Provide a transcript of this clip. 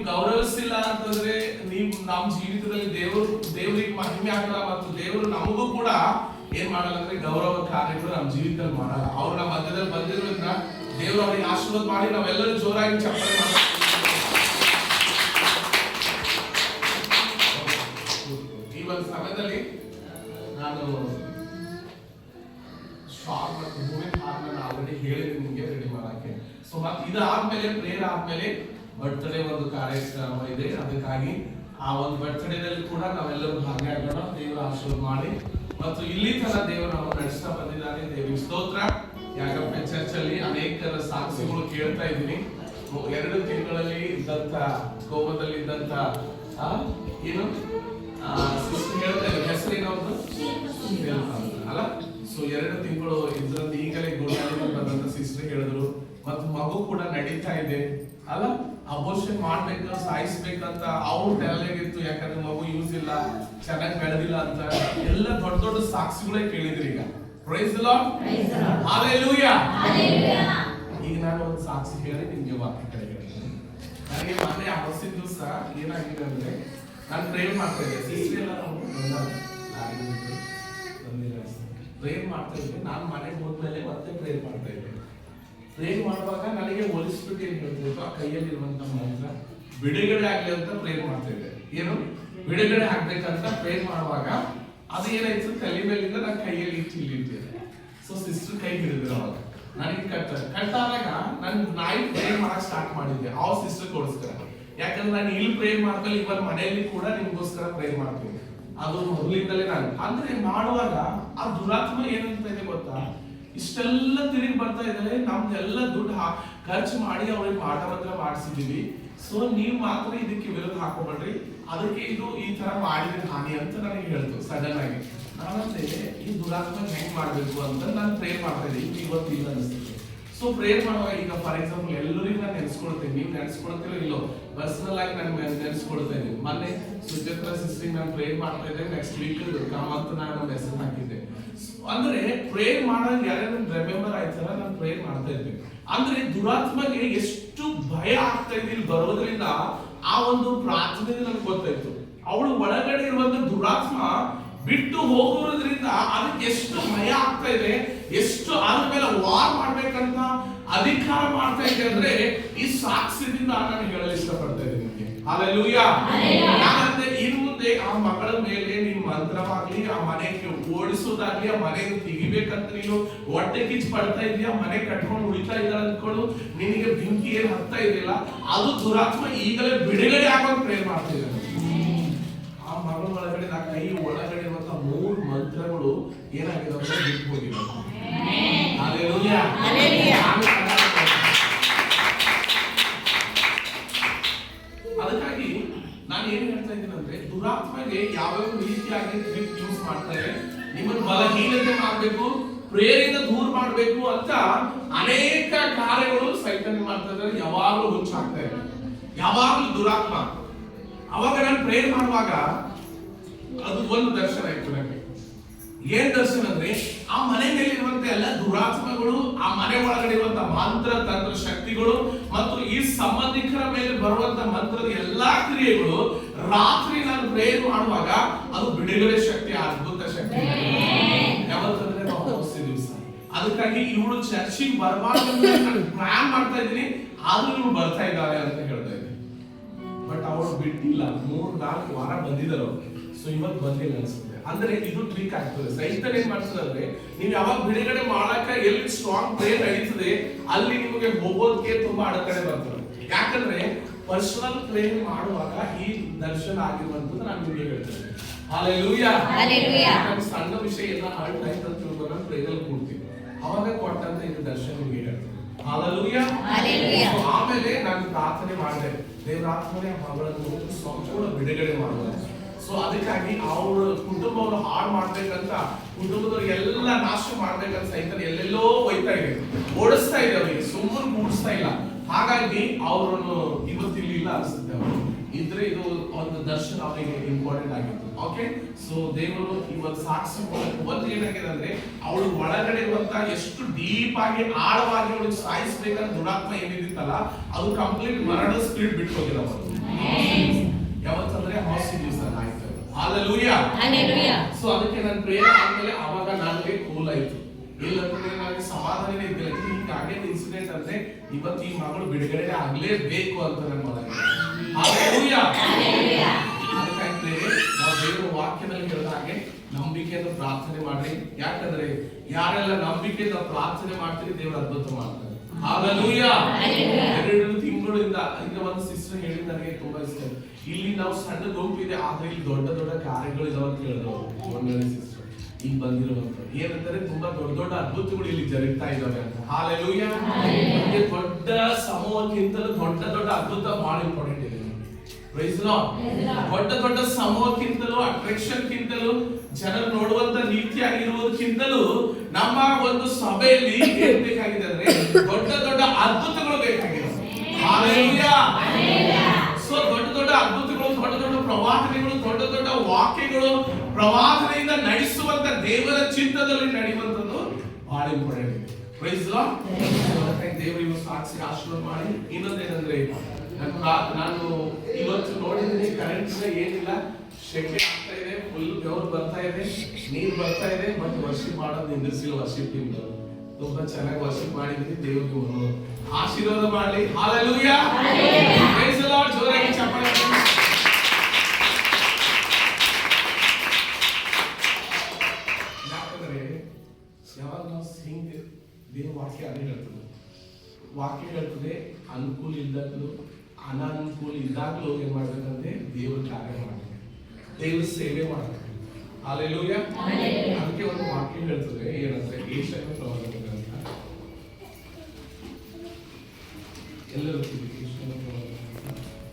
ಗೌರವಿಸಿಲ್ಲ ಅಂತಂದ್ರೆ ನೀವು ನಮ್ಮ ಜೀವಿತದಲ್ಲಿ ದೇವರಿಗೆ ಮಹಿಮೆ ಆಗಲ್ಲ, ಮತ್ತು ದೇವರು ನಮಗೂ ಕೂಡ ಏನ್ ಮಾಡಲ್ಲ ಅಂದ್ರೆ ಗೌರವ ಕಾರ್ಯಗಳು ನಮ್ಮ ಜೀವಿತದಲ್ಲಿ ಮಾಡಲ್ಲ. ಅವ್ರು ನಮ್ಮ ಮಧ್ಯದಲ್ಲಿ ಬಂದಿರೋದ್ರಿಂದ ದೇವರು ಅವರಿಗೆ ಆಶೀರ್ವಾದ ಮಾಡಿ ನಾವೆಲ್ಲರೂ ಜೋರಾಗಿ ಚಪ್ಪಾಳೆ ಮಾಡೋಣ. ಈ ಒಂದು ಸಮಯದಲ್ಲಿ ನಾನು ಶಾರ್ಟ್ ಮತ್ತು ಮೂವಿಂಗ್ ಹಾರ್ಮೋನ್ ಆಲ್ರೆಡಿ ಹೇಳಿದ್ದೀನಿ ನಿಮಗೆ ರೆಡಿ ಮಾಡಕ್ಕೆ. ಸೊ ಮತ್ತೆ ಇದಾದ್ಮೇಲೆ ಪ್ರೇಯರ್ ಆದ್ಮೇಲೆ ಬರ್ತ್ಡೇ ಒಂದು ಕಾರ್ಯಕ್ರಮ ಇದೆ. ಅದಕ್ಕಾಗಿ ಆ ಒಂದು ಬರ್ತ್ಡೇದಲ್ಲಿ ಕೂಡ ನಾವೆಲ್ಲರೂ ಭಾಗಿಯಾಗೋಣ. ದೇವರ ಆಶೀರ್ವಾದ ಮಾಡಿ ಮತ್ತು ಇಲ್ಲಿ ತನಕ ದೇವರು ನಾವು ನಡೆಸ್ತಾ ಬಂದಿದ್ದಾನೆ. ದೇವರಿಗೆ ಸ್ತೋತ್ರ. ಯಾಕಂದ್ರೆ ಚರ್ಚ್ ಅಲ್ಲಿ ಅನೇಕರ ಸಾಕ್ಷಿಗಳು ಕೇಳ್ತಾ ಇದ್ದೀನಿ. 2 ತಿಂಗಳಲ್ಲಿ ಇದ್ದಂತ ಕೋಪದಲ್ಲಿ ಇದ್ದಂತ ಏನು ಸಿಸ್ಟರ್ ಹೇಳ್ತಾ ಇದ್ದಾರೆ, ಹೆಸರೇನೋ ಅಲ್ಲ. ಸೊ 2 ತಿಂಗಳು ಇದ್ರಂತ ಈಗಲೇ ಗುರುನಾಳಿ ಬಂದಂತ ಸಿಸ್ಟರ್ ಹೇಳಿದ್ರು. ಮತ್ತು ಮಗು ಕೂಡ ನಡೀತಾ ಇದೆ ಅಲ್ಲ. ಅಬೋರ್ಷನ್ ಮಾಡ್ಬೇಕು, ಸಾಯಿಸ್ಬೇಕಂತ ಅವ್ರು ತಲೆಗಿತ್ತು. ಯಾಕಂದ್ರೆ ಮಗು ಯೂಸ್ ಇಲ್ಲ, ಚೆನ್ನಾಗಿ ಬೆಳೆದಿಲ್ಲ ಅಂತ ಎಲ್ಲ ದೊಡ್ಡ ದೊಡ್ಡ ಸಾಕ್ಷಿಗಳೇ ಕೇಳಿದ್ರಿ. ಈಗ ಪ್ರೈಸ್ ದಿ ಲಾರ್ಡ್, ಹಲ್ಲೆಲೂಯಾ. ಈಗ ನಾನು ಒಂದು ಸಾಕ್ಷಿ ಹೇಳಿ ನಿಮ್ಗೆ ವಾಕ್ಯ ಕಡೆ ಹೇಳ್ತೀನಿ. ನನಗೆ ಮೊನ್ನೆ ಅವಸಿನ ದಿವಸ ಏನಾಗಿದೆ ಅಂದ್ರೆ ನಾನು ಪ್ರೇರ್ ಮಾಡ್ತಾ ಇದ್ದೆ. ಸಿಸ್ಟರ್ ಎಲ್ಲ ಪ್ರೇರ್ ಮಾಡ್ತಾ ಇದ್ದೆ. ನಾನು ಮನೆಗೆ ಹೋದ್ಮೇಲೆ ಮತ್ತೆ ಪ್ರೇರ್ ಮಾಡ್ತಾ ಇದ್ದೆ. ಪ್ರೇರ್ ಮಾಡುವಾಗ ನನಗೆ ಹೋಲಿಸ್ಬಿಟ್ಟು ಏನ್ ಹೇಳ್ತಿದ್ರು, ಆ ಕೈಯಲ್ಲಿರುವಂತ ಮಂತ್ರ ಬಿಡುಗಡೆ ಆಗ್ಲಿ ಅಂತ ಪ್ರೇರ್ ಮಾಡ್ತಾ ಇದ್ದೆ. ಏನು ಬಿಡುಗಡೆ ಆಗ್ಬೇಕಂತ ಪ್ರೇರ್ ಮಾಡುವಾಗ ಅದು ಏನಾಯ್ತು, ತಲೆ ಮೇಲಿಂದ ನನ್ನ ಕೈಯಲ್ಲಿ ಇಲ್ಲಿಟ್ಟಿದೆ. ಸೊ ಸಿಸ್ಟರ್ ಕೈ ಹಿಡಿದ್ರು. ಅವಾಗ ನನಗೆ ಕಟ್ಟಾದಾಗ ನಾನು ನಾಯಿ ಪ್ರೇರ್ ಮಾಡಕ್ ಸ್ಟಾರ್ಟ್ ಮಾಡಿದ್ದೆ ಆ ಸಿಸ್ಟರ್ ಗೋಸ್ಕರ. ಯಾಕಂದ್ರೆ ನಾನು ಇಲ್ಲಿ ಪ್ರೇರ್ ಮಾಡ್ಕೊಳ್ಳಿ, ಇವನ್ ಮನೆಯಲ್ಲಿ ಕೂಡ ನಿಮ್ಗೋಸ್ಕರ ಪ್ರೇರ್ ಮಾಡ್ತೀನಿ. ಅದು ಮೊದಲಿಂದಲೇ ನಾನು ಅಂದ್ರೆ ಮಾಡುವಾಗ ಆ ದುರಾತ್ಮ ಏನಂತ ಇದೆ ಗೊತ್ತಾ, ಇಷ್ಟೆಲ್ಲ ತಿರುಗಿ ಬರ್ತಾ ಇದ್ದಾರೆ. ನಮ್ದೆಲ್ಲ ದುಡ್ಡು ಖರ್ಚು ಮಾಡಿ ಅವ್ರಿಗೆ ಪಾಠ ಮಾತ್ರ ಮಾಡಿಸಿದೀವಿ. ಸೊ ನೀವ್ ಮಾತ್ರ ಇದಕ್ಕೆ ವಿರೋಧ ಹಾಕೋಬೇಡ್ರಿ, ಅದಕ್ಕೆ ಇದು ಈ ತರ ಮಾಡಿದ್ರೆ ಹಾನಿ ಅಂತ ನನಗೆ ಹೇಳ್ತು ಸಡನ್ ಆಗಿ. ನಾನಂತೆ ಈ ದುರಾತ್ಮ ಹೆಂಗ್ ಮಾಡ್ಬೇಕು ಅಂತ ನಾನು ಪ್ರೇರ್ ಮಾಡ್ತಾ ಇದ್ದೀನಿ. ಇವತ್ತು ಇಲ್ಲ ಅನಿಸ್ತಿದೆ. ಸೊ ಪ್ರೇರ್ ಮಾಡುವಾಗ ಈಗ ಫಾರ್ ಎಕ್ಸಾಂಪಲ್ ಎಲ್ಲರಿಗೂ ನಾನು ನೆನೆಸ್ಕೊಳ್ತೇನೆ. ನೀವು ನೆನೆಸ್ಕೊಳ್ತೀರೋ ಇಲ್ಲೋ, ಪರ್ಸನಲ್ ಆಗಿ ನಾನು ನೆನೆಸ್ಕೊಳ್ತಾ ಇದ್ದೀನಿ. ಮೊನ್ನೆ ಸುಚಿತ್ರ ಸಿಸ್ಟರ್ ನಾನು ಪ್ರೇರ್ ಮಾಡ್ತಾ ಇದ್ದೆ. ನೆಕ್ಸ್ಟ್ ವೀಕ್ ಕಾಮಂತ ನಾನು ಮೆಸೇಜ್ ಹಾಕಿದ್ದೆ. ಅಂದ್ರೆ ಪ್ರೇರ್ ಮಾಡೋದು ಯಾರ್ಯಾರು ರಿಮೆಂಬರ್ ಆಯ್ತಲ್ಲ, ನಾನು ಪ್ರೇರ್ ಮಾಡ್ತಾ ಇದ್ದೆ. ಅಂದ್ರೆ ದುರಾತ್ಮಗೆ ಎಷ್ಟು ಭಯ ಆಗ್ತಾ ಇದೆ ಇಲ್ಲಿ ಬರೋದ್ರಿಂದ ಆ ಒಂದು ಪ್ರಾರ್ಥನೆ ನನಗೆ ಗೊತ್ತಾಯ್ತು. ಅವಳು ಒಳಗಡೆ ಇರುವಂತ ದುರಾತ್ಮ ಬಿಟ್ಟು ಹೋಗೋದ್ರಿಂದ ಅದಕ್ಕೆ ಎಷ್ಟು ಭಯ ಆಗ್ತಾ ಇದೆ, ಎಷ್ಟು ಅದ್ರ ಮೇಲೆ ವಾರ್ ಮಾಡ್ಬೇಕಂತ ಅಧಿಕಾರ ಮಾಡ್ತಾ ಇದೆ ಅಂದ್ರೆ ಈ ಸಾಕ್ಷ್ಯದಿಂದ ನಾನು ಹೇಳಲು ಇಷ್ಟಪಡ್ತಾ ಇದ್ದೀನಿ ನಿಮಗೆ. ಹಲ್ಲೆಲೂಯಾ. ಯಾಕಂದ್ರೆ ಇನ್ನು ಮುಂದೆ ಆ ಮಗಳ ಮೇಲೆ ನೀನು ಮಂತ್ರವಾಗ್ಲಿ, ಆ ಮನೆಗೆ ಓಡಿಸೋದಾಗ್ಲಿ, ಆ ಮನೆಗೆ ತೆಗಿಬೇಕಂತ ನೀನು ಹೊಟ್ಟೆ ಕಿಚ್ಚು ಪಡ್ತಾ ಇದೀಯಾ, ಮನೆ ಕಟ್ಕೊಂಡು ಉಳಿತಾ ಇದ್ದಾಳೆ ಅಂದ್ಕೊಂಡು ನಿನಗೆ ಬೆಂಕಿ ಏನ್ ಹತ್ತಾ ಇದೆಯಲ್ಲ, ಅದು ದುರಾತ್ಮ ಈಗಲೇ ಬಿಡುಗಡೆ ಆಗೋದು ಪ್ರೇರ್ ಮಾಡ್ತಾ ಇದ್ದಾನೆ. ಆ ಮಗಳ ಒಳಗಡೆ ಆ ಕೈ ಒಳಗಡೆ ಇರುವಂತ 3 ಮಂತ್ರಗಳು ಏನಾಗಿದೆ ಬಿಟ್ಟು ಹೋಗಿವೆ. ಹಲ್ಲೆಲೂಯಾ. ಅದಕ್ಕಾಗಿ ನಾನು ಏನ್ ಹೇಳ್ತಾ ಇದ್ದೀನಿ ಅಂದ್ರೆ ದುರಾತ್ಮಗೆ ಯಾವ್ಯಾವ ರೀತಿಯಾಗಿ ಟ್ರಿಕ್ ಯೂಸ್ ಮಾಡ್ತಾರೆ, ನಿಮ್ಮನ್ನು ಬಲಹೀನತೆ ಮಾಡ್ಬೇಕು, ಪ್ರೇರಿತ ದೂರ ಮಾಡ್ಬೇಕು ಅಂತ ಅನೇಕ ಕಾರ್ಯಗಳು ಸೈತಾನ ಮಾಡ್ತಾ ಇದ್ದಾರೆ. ಯಾವಾಗಲೂ ಹುಚ್ಚಾಗ್ತಾ ಇದೆ, ಯಾವಾಗಲೂ ದುರಾತ್ಮ. ಅವಾಗ ನಾನು ಪ್ರೇರ್ ಮಾಡುವಾಗ ಅದು ಒಂದು ದರ್ಶನ ಆಯ್ತು ನನಗೆ. ಏನ್ ದರ್ಶನ ಅಂದ್ರೆ ಆ ಮನೆ ಮೇಲೆ ಇರುವಂತ ಎಲ್ಲ ದುರಾತ್ಮಗಳು, ಆ ಮನೆ ಒಳಗಡೆ ಇರುವಂತ ಮಂತ್ರ ತಂತ್ರ ಶಕ್ತಿಗಳು ಮತ್ತು ಈ ಸಂಬಂಧಿಕರ ಮೇಲೆ ಬರುವಂತ ಮಂತ್ರದ ಎಲ್ಲಾ ಕ್ರಿಯೆಗಳು ರಾತ್ರಿ ನಾನು ಪ್ರೇರ್ ಮಾಡುವಾಗ ಅದು ಬಿಡುಗಡೆ ಶಕ್ತಿ, ಅದ್ಭುತ ಶಕ್ತಿ. ಯಾವತ್ತಂದ್ರೆ ನಾವು ದಿವಸ. ಅದಕ್ಕಾಗಿ ಇವಳು ಚರ್ಚಿಗೆ ಬರಬಾರ್ದು ಪ್ಲಾನ್ ಮಾಡ್ತಾ ಇದ್ದೀನಿ, ಆದ್ರೂ ಇವ್ರು ಬರ್ತಾ ಇದ್ದಾರೆ ಅಂತ ಹೇಳ್ತಾ ಇದ್ದೀನಿ. ಬಟ್ ಅವಳು ಬಿಟ್ಟಿಲ್ಲ. 3-4 ವಾರ ಬಂದಿದ್ದರು. ಸೊ ಇವತ್ತು ಬಂದಿಲ್ಲ ಅನ್ಸುತ್ತೆ. ಅಂದ್ರೆ ಇದು ಟ್ರಿಕ್ ಆಗ್ತದೆ. ಸೈತಾನ ಏನ್ ಮಾಡ್ತದೆ ಅಂದ್ರೆ ನೀವು ಯಾವಾಗ ಬಿಡುಗಡೆ ಮಾಡಕ ಎಲ್ಲಿ ಸ್ಟ್ರಾಂಗ್ ಪ್ರೇಯರ್ ನಡೀತದೆ ಅಲ್ಲಿ ನಿಮಗೆ ಹೋಗೋದಕ್ಕೆ ತುಂಬಾ ಅಡತಡೆ ಬರ್ತದೆ. ಯಾಕಂದ್ರೆ ಪರ್ಸನಲ್ ಪ್ರೇಯರ್ ಮಾಡುವಾಗ ಈ ದರ್ಶನ ಆಗಿರುವಂತದ್ದು ನಾನು ನಿಮಗೆ ಹೇಳ್ತೇನೆ. ಹಲ್ಲೆಲೂಯಾ. ಸಣ್ಣ ವಿಷಯ ಎಲ್ಲ ಹರ್ಟ್ ಆಯ್ತು ಅಂತ ತಿಳ್ಕೊಂಡು ನಾನು ಪ್ರೇಯರ್ ಕೂಡ್ತೀನಿ. ಅವಾಗ ಕೊಟ್ಟಂತ ಇದು ದರ್ಶನ ನಿಮಗೆ ಹೇಳ್ತೇನೆ. ಹಲ್ಲೆಲೂಯಾ. ಆಮೇಲೆ ನಾನು ಪ್ರಾರ್ಥನೆ ಮಾಡಿದೆ, ದೇವರಾತ್ಮನೇ ಮಗಳನ್ನು ಸಂಪೂರ್ಣ ಬಿಡುಗಡೆ ಮಾಡುವ. ಸೊ ಅದಕ್ಕಾಗಿ ಅವ್ರ ಕುಟುಂಬವನ್ನು ಹಾಳು ಮಾಡ್ಬೇಕಂತ, ಕುಟುಂಬದವ್ರಿಗೆಲ್ಲ ನಾಶ ಮಾಡ್ಬೇಕಂತ ಸೈತಾನ ಎಲ್ಲೆಲ್ಲೋ ಒಯ್ತಾ ಇದೆ, ಓಡಿಸ್ತಾ ಇದೆ, ಅವರಿಗೆ ಸುಮ್ಮನೆ ಕೂಡಿಸ್ತಾ ಇಲ್ಲ. ಹಾಗಾಗಿ ಅವರನ್ನು ಇವತ್ತಿಲ್ಲ ಅನ್ಸುತ್ತೆ. ಅವರು ಇದ್ರೆ ಇದು ಒಂದು ದರ್ಶನ ಅವರಿಗೆ ಇಂಪಾರ್ಟೆಂಟ್ ಆಗಿತ್ತು. ಓಕೆ, ಸೊ ದೇವರು ಇವತ್ತು ಸಾಕ್ಷಿ ಒಂದು ಏನಾಗಿದೆ ಅಂದ್ರೆ ಅವಳು ಒಳಗಡೆ ಇರುವಂತ ಎಷ್ಟು ಡೀಪ್ ಆಗಿ ಆಳವಾಗಿ ಅವಳಿಗೆ ಸಾಯಿಸ್ಬೇಕಂತ ದುರಾತ್ಮ ಏನಿದಿತ್ತಲ್ಲ ಅದು ಕಂಪ್ಲೀಟ್ ಮರಣ ಸ್ಪಿರಿಟ್ ಬಿಟ್ಟು ಹೋಗಿಲ್ಲ. ಯಾವತ್ತಂದ್ರೆ ಹಾಸ್ಪಿಟಲ್ ದಿವಸ ಆಯ್ತು. ಹಾಲೆಲೂಯಾ. ಸೊ ಅದಕ್ಕೆ ನನ್ನ ಪ್ರೇಯರ್ ಆದ್ಮೇಲೆ ಅವಾಗ ನನಗೆ ಕೂಲ್ ಆಯ್ತು. ಇಲ್ಲಂದ್ರೆ ನನಗೆ ಸಮಾಧಾನನೇ ಇದ್ದಿಲ್ಲ. ಹೀಗಾಗಿ ಇನ್ಸಿಡೆಂಟ್ ಅಂದ್ರೆ ಇವತ್ತು ಈ ಮಗಳು ಬಿಡುಗಡೆ ಆಗ್ಲೇಬೇಕು ಅಂತ ನನ್ನ ಒಳಗೆ. ಹಾಲೆಲೂಯಾ. ಅದಕ್ಕಾಗಿ ನಾವು ದೇವರ ವಾಕ್ಯದಲ್ಲಿ ಹೇಳಿದ ಹಾಗೆ ನಂಬಿಕೆಯಿಂದ ಪ್ರಾರ್ಥನೆ ಮಾಡ್ರಿ. ಯಾಕಂದ್ರೆ ಯಾರೆಲ್ಲ ನಂಬಿಕೆಯಿಂದ ಪ್ರಾರ್ಥನೆ ಮಾಡ್ತೀರಿ ದೇವರು ಅದ್ಭುತ ಮಾಡ್ತಾರೆ. ಹಾಲೆಲೂಯಾ. 2 ತಿಂಗಳಿಂದ ಈಗ ಒಂದು ಸಿಸ್ಟರ್ ಹೇಳಿ ನನಗೆ ತುಂಬಾ ಇಷ್ಟ. ಇಲ್ಲಿ ನಾವು ಸಣ್ಣ ಗುಂಪಿದೆ ಆದ್ರೆ ಇಲ್ಲಿ ದೊಡ್ಡ ದೊಡ್ಡ ಕಾರ್ಯಗಳು ಇದಾವ ಅಂತ ಹೇಳಿದವರು ಒಂದನೇ ಸಿಸ್ಟರ್ ಈಗ ಬಂದಿರುವಂತ ಏನಂತಾರೆ ತುಂಬಾ ದೊಡ್ಡ ದೊಡ್ಡ ಅದ್ಭುತಗಳು ಇಲ್ಲಿ ಜರುಗ್ತಾ ಇದಾವೆ ಅಂತ. ಹಾಲೆಲೂಯಾ. ದೊಡ್ಡ ಸಮೂಹಕ್ಕಿಂತಲೂ ದೊಡ್ಡ ದೊಡ್ಡ ಅದ್ಭುತ ಭಾಳ ಇಂಪಾರ್ಟೆಂಟ್ ಇದೆ. Praise lord. ದೊಡ್ಡ ದೊಡ್ಡ ಸಮೂಹಕ್ಕಿಂತಲೂ ಅಟ್ರಾಕ್ಷನ್ಗಿಂತಲೂ ಜನರು ನೋಡುವಂತ ರೀತಿಯಾಗಿರುವುದಕ್ಕಿಂತಲೂ ನಮ್ಮ ಒಂದು ಸಭೆಯಲ್ಲಿ ಏನ್ ಬೇಕಾಗಿದೆ ಅಂದ್ರೆ ದೊಡ್ಡ ದೊಡ್ಡ ಅದ್ಭುತಗಳು ಬೇಕಾಗಿದೆ. ಹಾಲೆಲೂಯಾ. ಸೊ ದೊಡ್ಡ ದೊಡ್ಡ ಅದ್ಭುತಗಳು, ದೊಡ್ಡ ದೊಡ್ಡ ಪ್ರವಾದನೆಗಳು, ದೊಡ್ಡ ದೊಡ್ಡ ವಾಕ್ಯಗಳು, ಪ್ರವಾದನೆಯಿಂದ ನಡೆಸುವಂತ ದೇವರ ಚಿತ್ತದಲ್ಲಿ ನಡೆಯುವಂತದ್ದು ಬಹಳ ಇಂಪಾರ್ಟೆಂಟ್ ಇದೆ. Praise lord. ದೇವರಿಗೆ ಸಾಕ್ಷಿ ಆಶೀರ್ವಾದ ಮಾಡಿ. ಇನ್ನೊಂದೇನಂದ್ರೆ ನಾನು ಇವತ್ತು ನೋಡಿದ್ದೀನಿ ಕರೆಂಟ್ ಏನಿಲ್ಲ, ಶೆಕೆ ಆಗ್ತಾ ಇದೆ, ಫುಲ್ ಬೆವರು ಬರ್ತಾ ಇದೆ, ನೀರು ಬರ್ತಾ ಇದೆ, ಬಟ್ ವರ್ಷಿಪ್ ಮಾಡೋದು ನಿಂದಿಸಿಲ್ಲ. ವರ್ಷಿಪ್ಪಿಂದ ತುಂಬಾ ಚೆನ್ನಾಗಿ ವರ್ಷಿಪ್ ಮಾಡಿದ್ವಿ. ದೇವರಿಗೆ ಆಶೀರ್ವಾದ ಮಾಡಲಿ. ಹಾಲೆಲೂಯಾ. Praise the lord. ಜೋರಾಗಿ ಚಪ್ಪಾಳೆ. ಯಾಕಂದ್ರೆ ಯಾವಾಗ ನಾವು ಹಿಂಗೆ ದೇವ ವಾಕ್ಯ ಅದೇ ಹೇಳ್ತದೆ, ವಾಕ್ಯ ಹೇಳ್ತದೆ ಅನುಕೂಲ ಇದ್ದಾಗಲೂ ಅನಾನುಕೂಲ ಇದ್ದಾಗಲೂ ಏನ್ ಮಾಡ್ಬೇಕಂದ್ರೆ ದೇವ್ರ ಕಾರ್ಯ ಮಾಡ್ಬೇಕು, ದೇವ್ರ ಸೇವೆ ಮಾಡ್ಬೇಕು. ಹಾಲೆಲೂಯಾ. ಅದಕ್ಕೆ ಒಂದು ವಾಕ್ಯ ಹೇಳ್ತದೆ ಏನಂದ್ರೆ ಏಷನ ಪ್ರವಾದ